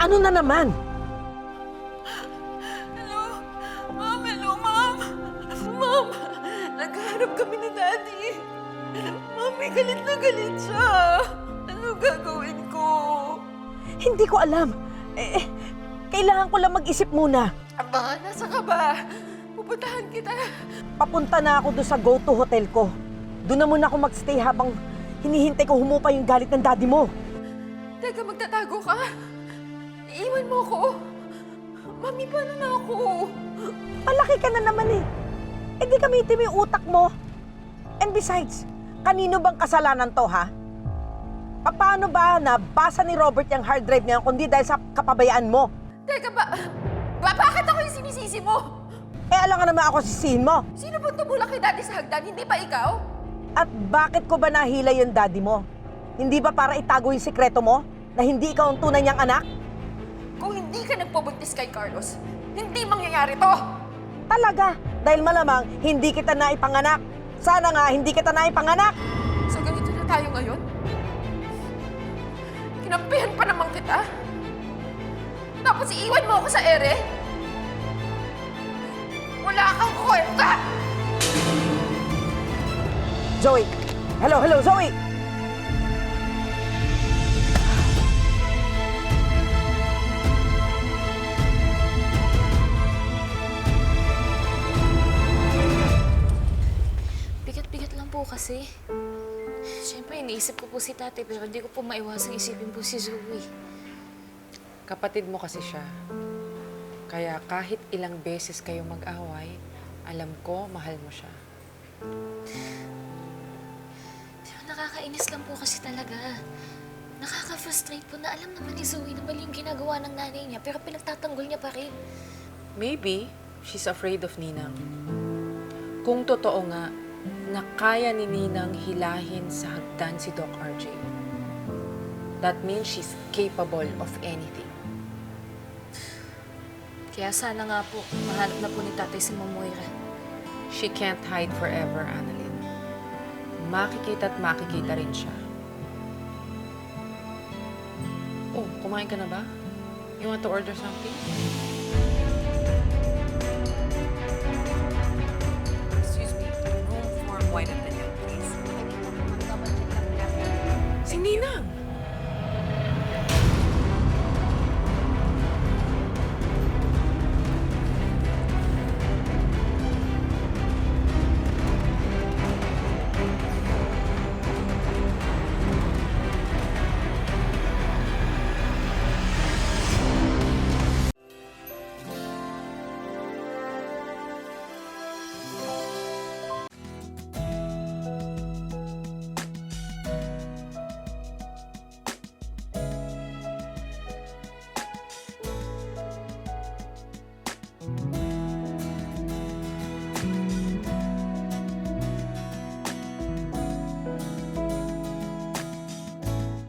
Ano na naman? Hello? Ma'am! Ma'am, naghahanap kami ni Daddy. Ma'am, may galit na galit siya. Ano gagawin ko? Hindi ko alam. Kailangan ko lang mag-isip muna. Aba, nasa ka ba? Pupuntahan kita. Papunta na ako doon sa go-to hotel ko. Doon na muna ako magstay habang hinihintay ko humupa yung galit ng daddy mo. Teka, magtatago ka? Iiwan mo ko? Mami, paano na ako? Malaki ka na naman eh. E di gamitin mo yung utak mo. And besides, kanino bang kasalanan to, ha? Paano ba nabasa ni Robert yung hard drive niya kundi dahil sa kapabayaan mo? Teka, bakit ako yung sinisisi mo? Alam nga naman ako sisihin mo. Sino bang tumulak kay Daddy sa hagdan? Hindi pa ikaw? At bakit ko ba nahila yung daddy mo? Hindi ba para itago yung sikreto mo? Na hindi ikaw ang tunay niyang anak? Kung hindi ka nagpabuntis kay Carlos, hindi mangyayari to! Talaga, dahil malamang hindi kita naipanganak. Sana nga hindi kita naipanganak. So ganito na tayo ngayon? Kinampihan pa naman kita? Tapos iiwan mo ako sa ere? Wala kang kwenta! Zoe! Hello, Zoe! Bigat-bigat lang po kasi. Siyempre, iniisip ko po si Tate pero hindi ko po maiwasang isipin po si Zoe. Kapatid mo kasi siya. Kaya kahit ilang beses kayo mag-away, alam ko, mahal mo siya. Pero nakakainis lang po kasi talaga. Nakaka-frustrate po na alam naman ni Zoe na mali yung ginagawa ng nanay niya pero pinagtatanggol niya pa rin. Maybe, she's afraid of Ninang. Kung totoo nga, na kaya ni Ninang hilahin sa hagdan si Doc RJ. That means she's capable of anything. Kaya sana nga po, mahanap na po ni Tatay si Ma'am Moira. She can't hide forever, Annalyn. Makikita at makikita rin siya. Oh, kumain ka na ba? You want to order something?